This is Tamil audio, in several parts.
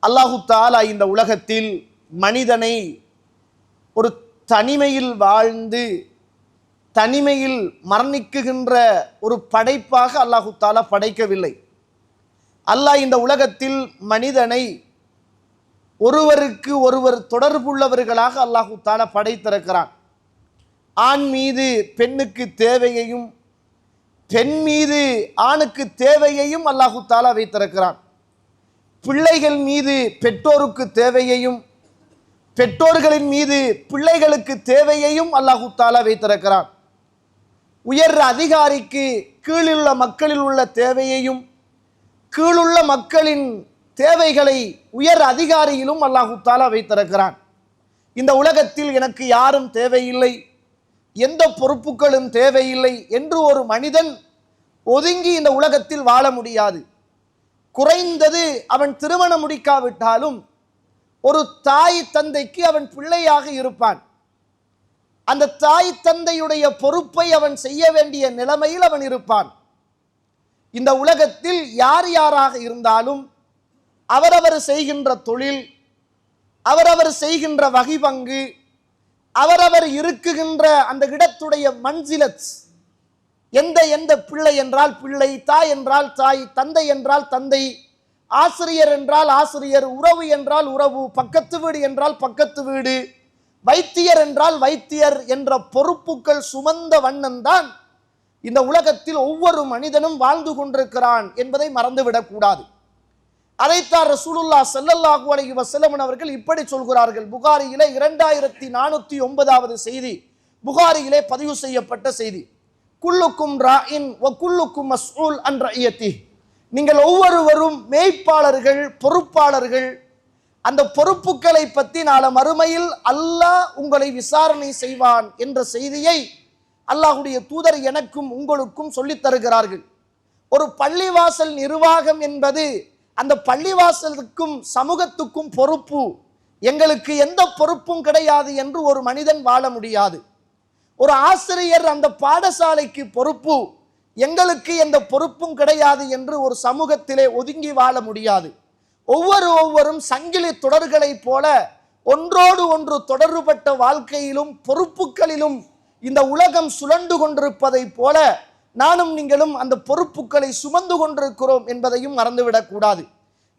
அல்லாஹு தஆலா இந்த உலகத்தில் மனிதனை ஒரு தனிமையில் வாழ்ந்து தனிமையில் மரணிக்குகின்ற ஒரு படைப்பாக அல்லாஹு தஆலா படைக்கவில்லை. அல்லாஹ் இந்த உலகத்தில் மனிதனை ஒருவருக்கு ஒருவர் தொடர்புள்ளவர்களாக அல்லாஹு தஆலா படைத்திருக்கிறான். ஆண் மீது பெண்ணுக்கு தேவையையும் பெண் மீது ஆணுக்கு தேவையையும் அல்லாஹு தஆலா வைத்திருக்கிறான். பிள்ளைகள் மீது பெற்றோருக்கு தேவையையும் பெற்றோர்களின் மீது பிள்ளைகளுக்கு தேவையையும் அல்லாஹு தஆலா வைத்திருக்கிறான். உயர் அதிகாரிக்கு கீழுள்ள மக்களில் உள்ள தேவையையும் கீழுள்ள மக்களின் தேவைகளை உயர் அதிகாரியிலும் அல்லாஹு தஆலா வைத்திருக்கிறான். இந்த உலகத்தில் எனக்கு யாரும் தேவையில்லை, எந்த பொறுப்புகளும் தேவையில்லை என்று ஒரு மனிதன் ஒதுங்கி இந்த உலகத்தில் வாழ முடியாது. குறைந்தது அவன் திருமணம் முடிக்காவிட்டாலும் ஒரு தாய் தந்தைக்கு அவன் பிள்ளையாக இருப்பான். அந்த தாய் தந்தையுடைய பொறுப்பை அவன் செய்ய வேண்டிய நிலைமையில் அவன் இருப்பான். இந்த உலகத்தில் யார் யாராக இருந்தாலும் அவரவர் செய்கின்ற தொழில், அவரவர் செய்கின்ற வகை பங்கு, அவரவர் இருக்குகின்ற அந்த இடத்துடைய மன்சிலத், எந்த பிள்ளை என்றால் பிள்ளை, தாய் என்றால் தாய், தந்தை என்றால் தந்தை, ஆசிரியர் என்றால் ஆசிரியர், உறவு என்றால் உறவு, பக்கத்து வீடு என்றால் பக்கத்து வீடு, வைத்தியர் என்றால் வைத்தியர் என்ற பொறுப்புகள் சுமந்த வண்ணம்தான் இந்த உலகத்தில் ஒவ்வொரு மனிதனும் வாழ்ந்து கொண்டிருக்கிறான் என்பதை மறந்துவிடக்கூடாது. அதைத்தான் ரசூலுல்லாஹ் ஸல்லல்லாஹு அலைஹி வஸல்லம் அவர்கள் இப்படி சொல்கிறார்கள். புகாரியிலே 2409வது செய்தி, புகாரியிலே பதிவு செய்யப்பட்ட செய்தி. குல்லுக்கும் ராஇன் வ குல்லுக்கும் மஸ்ஊல் அன் ரஇயத்திஹ். நீங்கள் ஒவ்வொருவரும் மேய்ப்பாளர்கள், பொறுப்பாளர்கள். அந்த பொறுப்புகளை பற்றி நாளை மறுமையில் அல்லாஹ் உங்களை விசாரணை செய்வான் என்ற செய்தியை அல்லாஹ்வுடைய தூதர் எனக்கும் உங்களுக்கும் சொல்லித் தருகிறார்கள். ஒரு பள்ளிவாசல் நிர்வாகம் என்பது அந்த பள்ளிவாசலுக்கும் சமூகத்துக்கும் பொறுப்பு. எங்களுக்கு எந்த பொறுப்பும் கிடையாது என்று ஒரு மனிதன் வாழ முடியாது. ஒரு ஆசிரியர் அந்த பாடசாலைக்கு பொறுப்பு, எங்களுக்கு எந்த பொறுப்பும் கிடையாது என்று ஒரு சமூகத்திலே ஒதுங்கி வாழ முடியாது. ஒவ்வொருவரும் சங்கிலி தொடர்களைப் போல ஒன்றோடு ஒன்று தொடர்புபட்ட வாழ்க்கையிலும் பொறுப்புகளிலும் இந்த உலகம் சுழண்டு கொண்டிருப்பதைப் போல நானும் நீங்களும் அந்த பொறுப்புகளை சுமந்து கொண்டிருக்கிறோம் என்பதையும் மறந்துவிடக் கூடாது.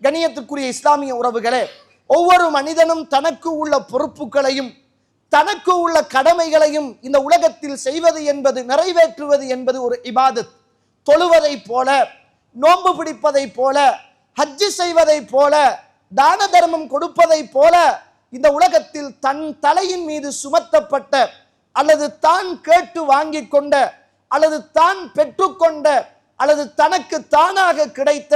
கண்ணியத்துக்குரிய இஸ்லாமிய உறவுகளே, ஒவ்வொரு மனிதனும் தனக்கு உள்ள பொறுப்புகளையும் தனக்கு உள்ள கடமைகளையும் இந்த உலகத்தில் செய்வது என்பது, நிறைவேற்றுவது என்பது ஒரு இபாதத். தொழுவதை போல, நோன்பு பிடிப்பதை போல, ஹஜ்ஜு செய்வதை போல, தான தர்மம் கொடுப்பதை போல இந்த உலகத்தில் தன் தலையின் மீது சுமத்தப்பட்ட அல்லது தான் கேட்டு வாங்கி கொண்ட அல்லது தான் பெற்றுக்கொண்ட அல்லது தனக்கு தானாக கிடைத்த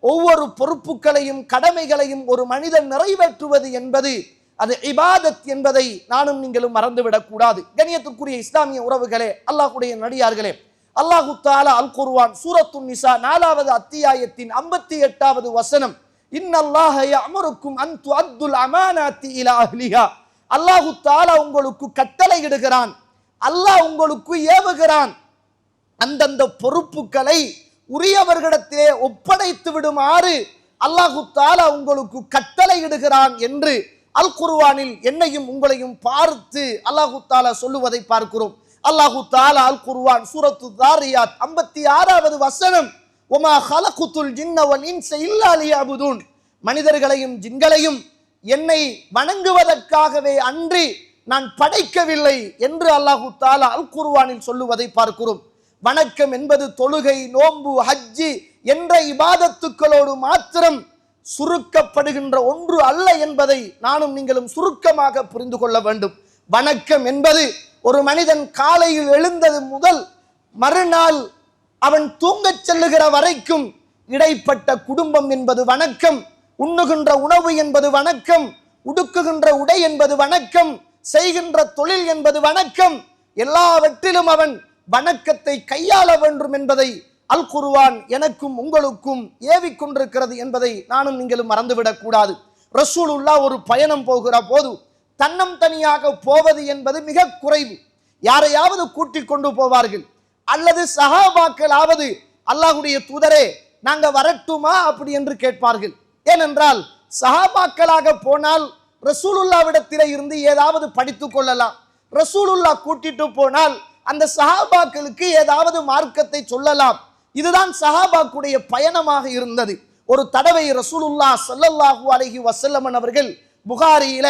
ஒவ்வொரு பொறுப்புகளையும் கடமைகளையும் ஒரு மனிதன் நிறைவேற்றுவது என்பது அது இபாதத் என்பதை நானும் நீங்களும் மறந்துவிடக் கூடாது. கண்ணியத்துக்குரிய இஸ்லாமிய உறவுகளே, அல்லாஹ்வுடைய நடிகார்களே, அல்லாஹு தஆலா அல் குர்ஆன் சூரத்துன் நிசா 4வது அத்தியாயத்தின் 58வது வசனம், இன்னல்லாஹ யஅமுருக்கும் அன் துஅத்துல் அமானாத்தி இலா அஹ்லிஹா. அல்லாஹு தஆலா உங்களுக்கு கட்டளையிடுகிறான், அல்லாஹ் உங்களுக்கு ஏவுகிறான், அந்தந்த பொறுப்புகளை உரியவர்களிடத்திலே ஒப்படைத்து விடுமாறு அல்லாஹு தஆலா உங்களுக்கு கட்டளையிடுகிறான் என்று அல் குர்ஆனில் என்னையும் உங்களையும் பார்த்து அல்லாஹு தஆலா சொல்லுவதை பார்க்கிறோம். அல்லாஹு தஆலா அல் குர்ஆன் சூரத்து தாரியாத் 56வது வசனம், வமா ஹலகுத்துல் ஜின்ன வல் இன்ஸ இல்லா லியஅபுதூன். மனிதர்களையும் ஜின்களையும் என்னை வணங்குவதற்காகவே அன்றி நான் படைக்கவில்லை என்று அல்லாஹு தஆலா அல் குர்ஆனில் சொல்லுவதை பார்க்கிறோம். வணக்கம் என்பது தொழுகை, நோன்பு, ஹஜ்ஜி என்ற இபாதத்துக்களோடு மாத்திரம் சுருக்கப்படுகின்ற ஒன்று அல்ல என்பதை நானும் நீங்களும் சுருக்கமாக புரிந்து கொள்ள வேண்டும். வணக்கம் என்பது ஒரு மனிதன் காலையில் எழுந்தது முதல் மறுநாள் அவன் தூங்கச் செல்லுகிற வரைக்கும் இடைப்பட்ட குடும்பம் என்பது வணக்கம், உண்ணுகின்ற உணவு என்பது வணக்கம், உடுக்குகின்ற உடை என்பது வணக்கம், செய்கின்ற தொழில் என்பது வணக்கம். எல்லாவற்றிலும் அவன் வணக்கத்தை கையாள வேண்டும் என்பதை அல் குர்ஆன் எனக்கும் உங்களுக்கும் ஏவிக்கொண்டிருக்கிறது என்பதை நானும் நீங்களும் மறந்துவிடக் கூடாது. ரசூலுல்லாஹ் ஒரு பயணம் போகிற போது தன்னம் தனியாக போவது என்பது மிக குறைவு. யாரையாவது கூட்டிக் கொண்டு போவார்கள், அல்லது சஹாபாக்களாவது அல்லாஹ்வுடைய தூதரே நாங்க வரட்டுமா அப்படி என்று கேட்பார்கள். ஏனென்றால் சஹாபாக்களாக போனால் ரசூலுல்லாவிடத்திலே இருந்து ஏதாவது படித்துக் கொள்ளலாம். ரசூலுல்லா கூட்டிட்டு போனால் அந்த சஹாபாக்களுக்கு ஏதாவது மார்க்கத்தை சொல்லலாம். இதுதான் சஹாபாக்குடைய பயணமாக இருந்தது. ஒரு தடவை ரசூலுல்லாஹ் ஸல்லல்லாஹு அலைஹி வஸல்லம் அவர்கள் புகாரியில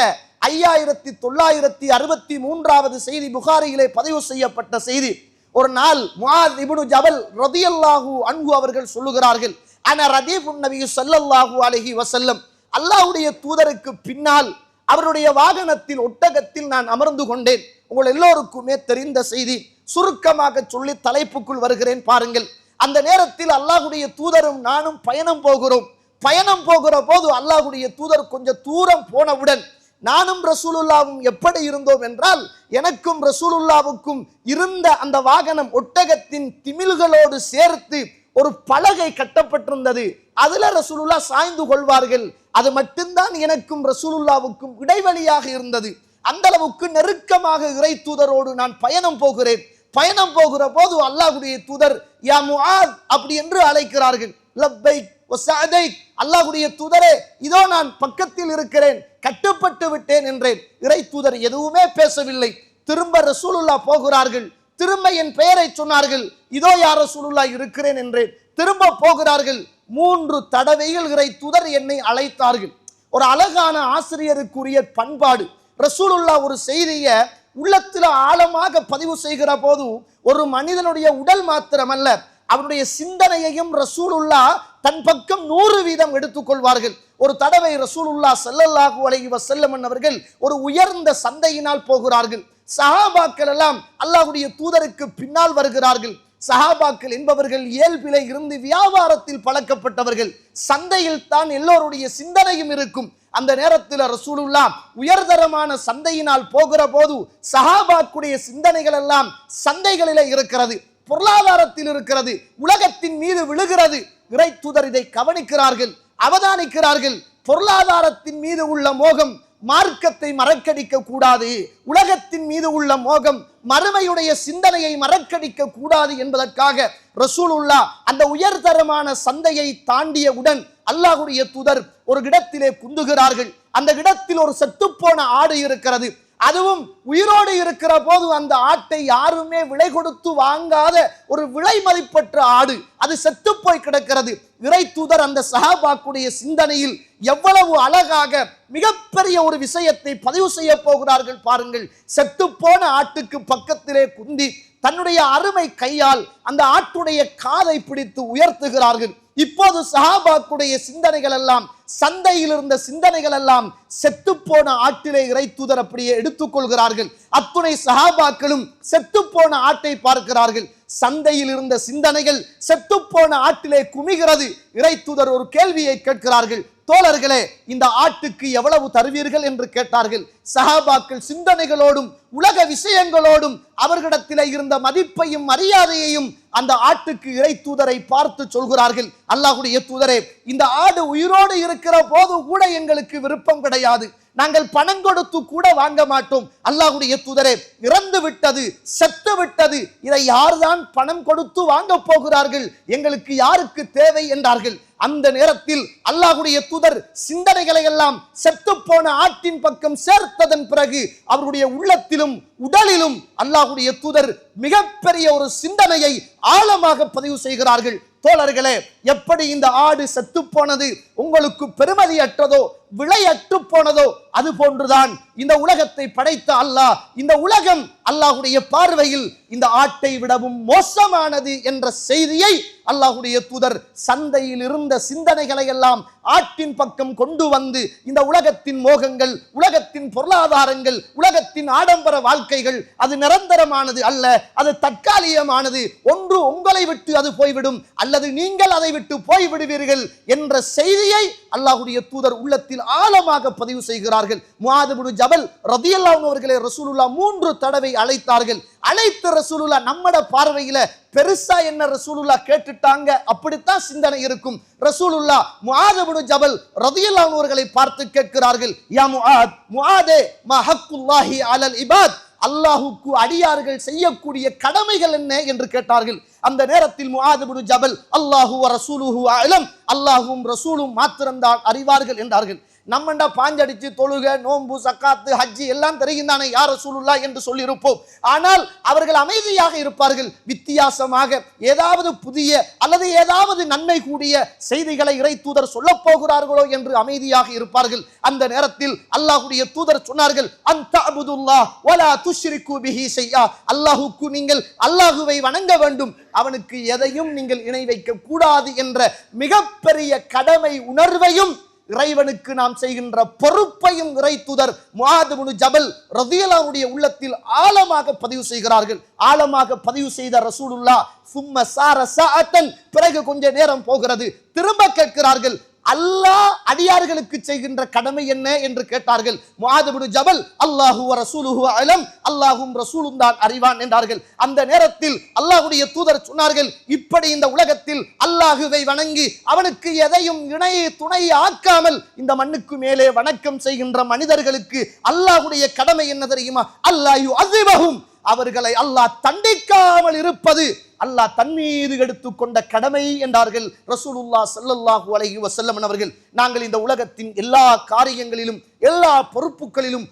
5963வது செய்தி, புகாரியிலே பதிவு செய்யப்பட்ட செய்தி. ஒரு நாள் முஆத் இப்னு ஜபல் ரலியல்லாஹு அன்ஹு அவர்கள் சொல்லுகிறார்கள், அன ரதீஃபுன் நபி ஸல்லல்லாஹு அலைஹி வஸல்லம், அல்லாஹ்வுடைய தூதருக்கு பின்னால் அவருடைய வாகனத்தில் ஒட்டகத்தில் நான் அமர்ந்து கொண்டேன். உங்கள் எல்லோருக்குமே தெரிந்த செய்தி, சுருக்கமாக சொல்லி தலைப்புக்குள் வருகிறேன் பாருங்கள். அந்த நேரத்தில் அல்லாஹ்வுடைய தூதரும் நானும் பயணம் போகிறோம். பயணம் போகிற போது அல்லாஹ்வுடைய தூதர் கொஞ்சம் தூரம் போனவுடன் நானும் ரசூலுல்லாவும் எப்படி இருந்தோம் என்றால், எனக்கும் ரசூலுல்லாவுக்கும் இருந்த அந்த வாகனம் ஒட்டகத்தின் திமில்களோடு சேர்த்து ஒரு பலகை கட்டப்பட்டிருந்தது. அதுல ரசூலுல்லா சாய்ந்து கொள்வார்கள். அது மட்டும்தான் எனக்கும் ரசூலுல்லாவுக்கும் இடைவெளியாக இருந்தது. அந்த அளவுக்கு நெருக்கமாக இறை தூதரோடு நான் பயணம் போகிறேன். பயணம் போகிற போது அல்லாஹ்வுடைய தூதர் யா முஆத் அப்படி என்று அழைக்கிறார்கள். லப்பைக் வ சஅதைக், அல்லாஹ்வுடைய தூதரே இதோ நான் பக்கத்தில் இருக்கிறேன், கட்டுப்பட்டு விட்டேன் என்றேன். இறை தூதர் எதுவுமே பேசவில்லை. திரும்ப ரசூலுல்லா போகிறார்கள். திரும்ப என் பெயரை சொன்னார்கள். இதோ யா ரசூலுல்லா இருக்கிறேன் என்றேன். திரும்ப போகிறார்கள். 3 தடவைகள் இறை தூதர் என்னை அழைத்தார்கள். ஒரு அழகான ஆசிரியருக்குரிய பண்பாடு. ரசூலுல்லா ஒரு செய்தியை உள்ளத்தில் ஆழமாக பதிவு செய்கிற போது ஒரு மனிதனுடைய உடல் மாத்திரமல்ல, அவருடைய சிந்தனையையும் ரசூலுல்லா தன் பக்கம் 100% எடுத்துக்கொள்வார்கள். ஒரு தடவை ரசூலுல்லா ஸல்லல்லாஹு அலைஹி வஸல்லம் அவர்கள் ஒரு உயர்ந்த சந்தையினால் போகிறார்கள். சஹாபாக்கள் எல்லாம் அல்லாஹ்வுடைய தூதருக்கு பின்னால் வருகிறார்கள். சஹாபாக்கள் என்பவர்கள் இயல்பிலே இருந்து வியாபாரத்தில் பழக்கப்பட்டவர்கள். சந்தையில் தான் எல்லோருடைய சிந்தனையும் இருக்கும். அந்த நேரத்தில் ரசூலுல்லா உயர்தரமான சந்தையினால் போகிற போது சஹாபாக்குடைய சிந்தனைகள் எல்லாம் சந்தைகளிலே இருக்கிறது, பொருளாதாரத்தில் இருக்கிறது, உலகத்தின் மீது விழுகிறது. இறை தூதர் இதை கவனிக்கிறார்கள், அவதானிக்கிறார்கள். பொருளாதாரத்தின் மீது உள்ள மோகம் மார்க்கத்தை மறக்கடிக்க கூடாது, உலகத்தின் மீது உள்ள மோகம் மறுமையுடைய சிந்தனையை மறக்கடிக்க கூடாது என்பதற்காக ரசூலுல்லா அந்த உயர்தரமான சந்தையை தாண்டியவுடன் அல்லாஹ்வுடைய தூதர் ஒரு இடத்திலே குந்துகிறார்கள். அந்த இடத்தில் ஒரு செத்துப்போன ஆடு இருக்கிறது. அதுவும் உயிரோடு இருக்கிற போது அந்த ஆட்டை யாருமே விலை கொடுத்து வாங்காத ஒரு விலை மதிப்பற்ற ஆடு, அது செத்து போய் கிடக்கிறது. இறை தூதர் அந்த சஹாபாக்குடைய சிந்தனையில் எவ்வளவு அழகாக மிகப்பெரிய ஒரு விஷயத்தை பதிவு செய்ய போகிறார்கள் பாருங்கள். செத்து போன ஆட்டுக்கு பக்கத்திலே குந்தி தன்னுடைய அருமை கையால் அந்த ஆட்டுடைய காதை பிடித்து உயர்த்துகிறார்கள். இப்போது சஹாபாக்குடைய சிந்தனைகள் எல்லாம், சந்தையில் இருந்த சிந்தனைகள் எல்லாம் செத்துப்போன ஆட்டிலே இறை தூதர் அப்படியே எடுத்துக்கொள்கிறார்கள். அத்துணை சஹாபாக்களும் செத்துப்போன ஆட்டை பார்க்கிறார்கள். சந்தையில் இருந்த சிந்தனைகள் செத்துப்போன ஆட்டிலே குமிகிறது. இறை தூதர் ஒரு கேள்வியை கேட்கிறார்கள், தோழர்களே இந்த ஆட்டுக்கு எவ்வளவு தருவீர்கள் என்று கேட்டார்கள். சஹாபாக்கள் சிந்தனைகளோடும் உலக விஷயங்களோடும் அவர்களிடத்திலே இருந்த மதிப்பையும் மரியாதையையும் அந்த ஆட்டுக்கு இறை தூதரை பார்த்து சொல்கிறார்கள், அல்லாஹ்வுடைய தூதரே இந்த ஆடு உயிரோடு இருக்கிற போது கூட எங்களுக்கு விருப்பம் கிடையாது, நாங்கள் பணம் கொடுத்து கூட வாங்க மாட்டோம். அல்லாஹ்வுடைய தூதரே இறந்து விட்டது, செத்து விட்டது, இதை யார்தான் பணம் கொடுத்து வாங்க போகிறார்கள், எங்களுக்கு யாருக்கு தேவை என்றார்கள். அந்த நேரத்தில் அல்லாஹ்வுடைய தூதர் சிந்தனைகளை எல்லாம் செத்து போன ஆட்டின் பக்கம் சேர்த்ததன் பிறகு அவருடைய உள்ளத்திலும் உடலிலும் அல்லாஹ்வுடைய தூதர் மிகப்பெரிய ஒரு சிந்தனையை ஆழமாக பதிவு செய்கிறார்கள். தோழர்களே, எப்படி இந்த ஆடு செத்து போனது உங்களுக்கு பெருமதியற்றதோ விலையற்று போனதோ அது போன்றுதான் இந்த உலகத்தை படைத்த அல்லாஹ், இந்த உலகம் அல்லாஹ்வுடைய பார்வையில் இந்த ஆட்டை விடவும் மோசமானது என்ற செய்தியை அல்லாஹ்வுடைய தூதர் சந்தையில் இருந்த சிந்தனைகளை எல்லாம் ஆட்டின் பக்கம் கொண்டு வந்து இந்த உலகத்தின் மோகங்கள், உலகத்தின் பொருளாதாரங்கள், உலகத்தின் ஆடம்பர வாழ்க்கைகள் அது நிரந்தரமானது அல்ல, அது தற்காலிகமானது, ஒன்று உங்களை விட்டு அது போய்விடும் அல்லது நீங்கள் அதை விட்டு போய்விடுவீர்கள் என்ற செய்தியை அல்லாஹ்வுடைய தூதர் உள்ளத்தில் ஆழமாக பதிவு செய்கிறார்கள். முஆத் இப்னு ஜபல் ரலியல்லாஹு அன்ஹு அவர்களை ரசூலுல்லாஹ் 3 தடவை அழைத்தார்கள். அழைத்த ரசூலுல்லாஹ் நம்மட பார்வையில பெருசா என்ன ரசூலுல்லாஹ் கேட்டுட்டாங்க அப்படித்தான் சிந்தனை இருக்கும். ரசூலுல்லாஹ் முஆத் இப்னு ஜபல் ரலியல்லாஹு அன்ஹு அவர்களை பார்த்து கேட்கிறார்கள், யா முஆத், முஆதே மா ஹக்குல்லாஹி அலல் இபாத், அல்லாஹ்வுக்கு அடியார்கள் செய்யக்கூடிய கடமைகள் என்ன என்று கேட்டார்கள். அந்த நேரத்தில் முஆத் இப்னு ஜபல் அல்லாஹு வ ரசூலுஹு அலம், அல்லாஹ்வும் ரசூலும் மாத்திரம்தான் அறிவார்கள் என்றார்கள். நம்மண்டா பாஞ்சடிச்சு தொழுக நோன்பு சக்காத்து ஹஜ்ஜி எல்லாம் தெரியும் தானே யா ரசூலுல்லாஹ் என்று சொல்லியிருப்போம். ஆனால் அவர்கள் அமைதியாக இருப்பார்கள். வித்தியாசமாக ஏதாவது புதிய அல்லது ஏதாவது நன்மை கூடிய செய்திகளை இறை தூதர் சொல்ல போகிறார்களோ என்று அமைதியாக இருப்பார்கள். அந்த நேரத்தில் அல்லாஹ்வுடைய தூதர் சொன்னார்கள், அன்த அபுதுல்லாஹ் வலா துஷ்ரிகு பிஹி ஷைஆ, அல்லாஹ்வுக்கு நீங்கள் அல்லாஹ்வை வணங்க வேண்டும், அவனுக்கு எதையும் நீங்கள் இணை வைக்க கூடாது என்ற மிகப்பெரிய கடமை உணர்வையும் இறைவனுக்கு நாம் செய்கின்ற பொறுப்பையும் இறை தூதர் முஆத் இப்னு ஜபல் ரலியல்லாஹு அன்ஹுடைய உள்ளத்தில் ஆழமாக பதிவு செய்கிறார்கள். ஆழமாக பதிவு செய்த ரசூலுல்லாஹ் சும்ம சார சஅத்தன், பிறகு கொஞ்ச நேரம் போகிறது, திரும்ப கேட்கிறார்கள், அல்லாஹ் அடியார்களுக்கு செய்கின்ற கடமை என்ன என்று கேட்டார்கள். முஆத் இப்னு ஜபல் அல்லாஹு வ ரசூலுஹு அலம், அல்லாஹ்வும் ரசூலும் தான் அறிவான் என்றார்கள். அந்த நேரத்தில் அல்லாஹ்வுடைய தூதர் சொன்னார்கள், இப்படி இந்த உலகத்தில் அல்லாஹுவை வணங்கி அவனுக்கு எதையும் இணை துணை ஆக்காமல் இந்த மண்ணுக்கு மேலே வணக்கம் செய்கின்ற மனிதர்களுக்கு அல்லாஹ்வுடைய கடமை என்ன தெரியுமா? அல்லாஹ் யுஅஸிபஹும், அவர்களை அல்லாஹ் தண்டிக்காமல் இருப்பது அல்லாஹ் தன் மீது எடுத்துக்கொண்ட கடமை என்றார்கள் ரசூலுல்லாஹ் ஸல்லல்லாஹு அலைஹி வஸல்லம் அவர்கள். நாங்கள் இந்த உலகத்தின் எல்லா காரியங்களிலும் எல்லா பொறுப்புகளிலும்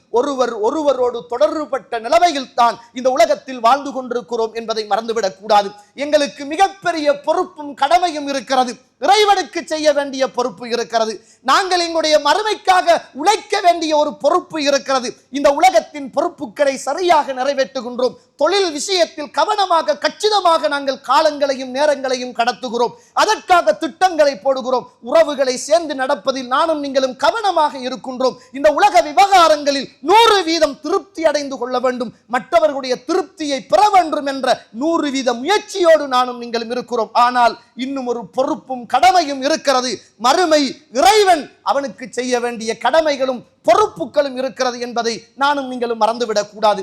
ஒருவரோடு தொடர்புபட்ட நிலைமையில் தான் இந்த உலகத்தில் வாழ்ந்து கொண்டிருக்கிறோம் என்பதை மறந்துவிடக் கூடாது. எங்களுக்கு மிகப்பெரிய பொறுப்பும் கடமையும் இருக்கிறது. இறைவனுக்கு செய்ய வேண்டிய பொறுப்பு இருக்கிறது. நாங்கள் எங்களுடைய மறுமைக்காக உழைக்க வேண்டிய ஒரு பொறுப்பு இருக்கிறது. இந்த உலகத்தின் பொறுப்புகளை சரியாக நிறைவேற்றுகின்றோம். தொழில் விஷயத்தில் கவனமாக கச்சிதமாக நாங்கள் காலங்களையும் நேரங்களையும் கடத்துகிறோம். அதற்காக திட்டங்களை போடுகிறோம். உறவுகளை சேர்ந்து நடப்பதில் நானும் நீங்களும் கவனமாக இருக்கின்றோம். இந்த உலக விவகாரங்களில் 100% திருப்தி அடைந்து கொள்ள வேண்டும், மற்றவர்களுடைய திருப்தியை பெற வேண்டும் என்ற 100% முயற்சியோடு நானும் நீங்களும் இருக்கிறோம். ஆனால் இன்னும் ஒரு பொறுப்பும் கடமையும் இருக்கிறது. மறுமை இறைவன் அவனுக்கு செய்ய வேண்டிய கடமைகளும் பொறுப்புகளும் இருக்கிறது என்பதை நானும் நீங்களும் மறந்துவிடக் கூடாது.